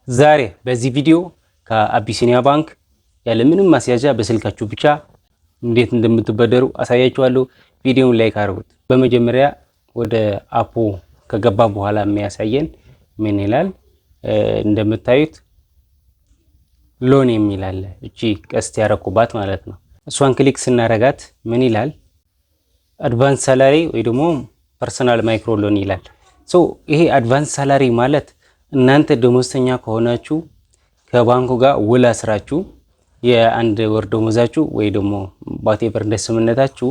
ዛሬ በዚህ ቪዲዮ ከአቢሲኒያ ባንክ ያለምንም ማስያዣ በስልካችሁ ብቻ እንዴት እንደምትበደሩ አሳያችኋለሁ። ቪዲዮውን ላይክ አድርጉት። በመጀመሪያ ወደ አፑ ከገባ በኋላ የሚያሳየን ምን ይላል? እንደምታዩት ሎን የሚል አለ። እቺ ቀስት ያረኩባት ማለት ነው። እሷን ክሊክ ስናረጋት ምን ይላል? አድቫንስ ሳላሪ ወይ ደግሞ ፐርሰናል ማይክሮ ሎን ይላል። ይሄ አድቫንስ ሳላሪ ማለት እናንተ ደሞዝተኛ ከሆናችሁ ከባንኩ ጋር ውል አስራችሁ የአንድ ወር ደሞዛችሁ ወይ ደግሞ ባቴቨር እንደ ስምምነታችሁ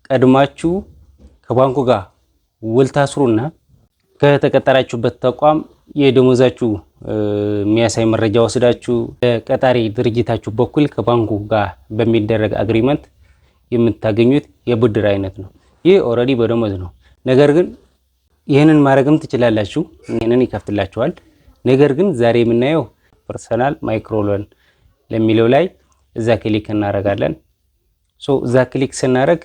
ቀድማችሁ ከባንኩ ጋር ውል ታስሩና ከተቀጠራችሁበት ተቋም የደሞዛችሁ የሚያሳይ መረጃ ወስዳችሁ ቀጣሪ ድርጅታችሁ በኩል ከባንኩ ጋር በሚደረግ አግሪመንት የምታገኙት የብድር አይነት ነው። ይህ ኦልሬዲ በደሞዝ ነው። ነገር ግን ይህንን ማድረግም ትችላላችሁ። ይህንን ይከፍትላችኋል። ነገር ግን ዛሬ የምናየው ፐርሰናል ማይክሮ ሎን ለሚለው ላይ እዛ ክሊክ እናደርጋለን። እዛ ክሊክ ስናደርግ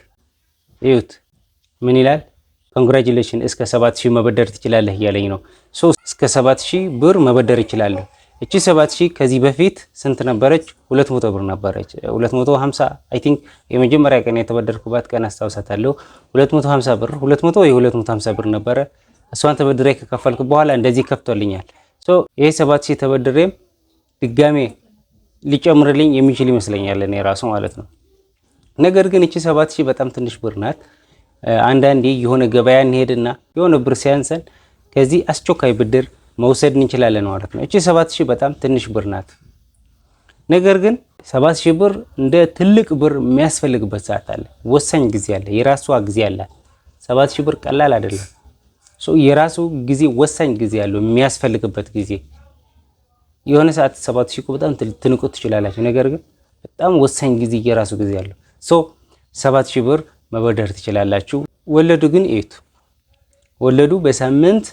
እዩት ምን ይላል? ኮንግራቹሌሽን እስከ 7000 መበደር ትችላለህ እያለኝ ነው። እስከ 7000 ብር መበደር ይችላል። እቺ 7000 ከዚህ በፊት ስንት ነበረች? 200 ብር ነበረች። 250 አይ ቲንክ የመጀመሪያ ቀን የተበደርኩባት ቀን አስታውሳታለሁ። 250 ብር 200 ወይ 250 ብር ነበረ። እሷን ተበድሬ ከከፈልኩ በኋላ እንደዚህ ከፍቶልኛል። ይሄ 7000 ተበድሬም ድጋሜ ሊጨምርልኝ የሚችል ይመስለኛል እኔ ራሱ ማለት ነው። ነገር ግን እቺ 7000 በጣም ትንሽ ብር ናት። አንዳንዴ የሆነ ገበያ እንሄድና የሆነ ብር ሲያንሰን ከዚህ አስቸኳይ ብድር መውሰድ እንችላለን ማለት ነው። እቺ 7000 በጣም ትንሽ ብር ናት። ነገር ግን 7000 ብር እንደ ትልቅ ብር የሚያስፈልግበት ሰዓት አለ። ወሳኝ ጊዜ አለ። የራሷ ጊዜ አለ። 7000 ብር ቀላል አይደለም። የራሱ ጊዜ ወሳኝ ጊዜ አለው የሚያስፈልግበት ጊዜ። የሆነ ሰዓት 7000 በጣም ትንቁት ትችላላችሁ። ነገር ግን በጣም ወሳኝ ጊዜ የራሱ ጊዜ አለው። 7000 ብር መበደር ትችላላችሁ። ወለዱ ግን እዩት። ወለዱ በሳምንት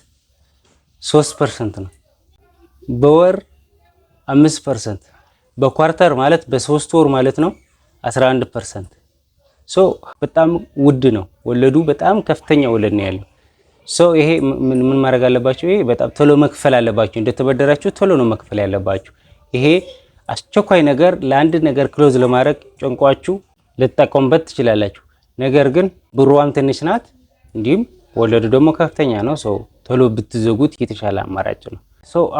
3% ነው። በወር 5%፣ በኳርተር ማለት በ3 ወር ማለት ነው 11%። በጣም ውድ ነው ወለዱ። በጣም ከፍተኛ ወለድ ነው ያለው። ይሄ ምን ማድረግ አለባችሁ? ይሄ በጣም ቶሎ መክፈል አለባችሁ። እንደተበደራችሁ ቶሎ ነው መክፈል ያለባችሁ። ይሄ አስቸኳይ ነገር ለአንድ ነገር ክሎዝ ለማድረግ ጨንቋችሁ ልትጠቀሙበት ትችላላችሁ። ነገር ግን ብሩዋም ትንሽ ናት፣ እንዲሁም ወለዱ ደግሞ ከፍተኛ ነው። ቶሎ ብትዘጉት የተሻለ አማራጭ ነው።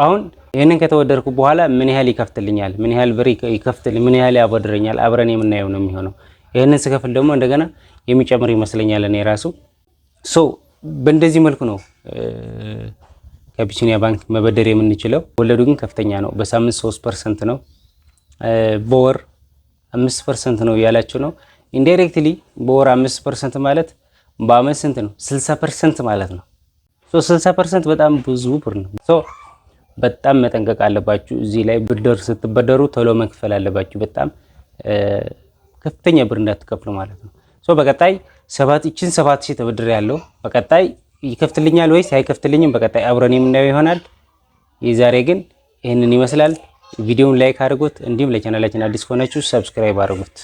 አሁን ይህንን ከተወደድኩ በኋላ ምን ያህል ይከፍትልኛል፣ ምን ያህል ብር ይከፍትልኝ፣ ምን ያህል ያበድረኛል አብረን የምናየው ነው የሚሆነው። ይህንን ስከፍል ደግሞ እንደገና የሚጨምር ይመስለኛል እኔ ራሱ። በእንደዚህ መልኩ ነው ከአቢሲኒያ ባንክ መበደር የምንችለው። ወለዱ ግን ከፍተኛ ነው። በሳምንት 3% ነው፣ በወር 5% ነው ያላችሁ ነው። ኢንዳይሬክትሊ በወር 5% ማለት በአመት ስንት ነው? 60% ማለት ነው። 60% በጣም ብዙ ብር ነው። በጣም መጠንቀቅ አለባችሁ። እዚህ ላይ ብድር ስትበደሩ ቶሎ መክፈል አለባችሁ። በጣም ከፍተኛ ብር እንዳትከፍሉ ማለት ነው። በቀጣይ 7000 ተበድሬ ያለው በቀጣይ ይከፍትልኛል ወይስ አይከፍትልኝም? በቀጣይ አብረን የምናየው ይሆናል። የዛሬ ግን ይህንን ይመስላል። ቪዲዮውን ላይክ አድርጉት። እንዲሁም ለቻናላችን አዲስ ከሆናችሁ ሰብስክራይብ አድርጉት።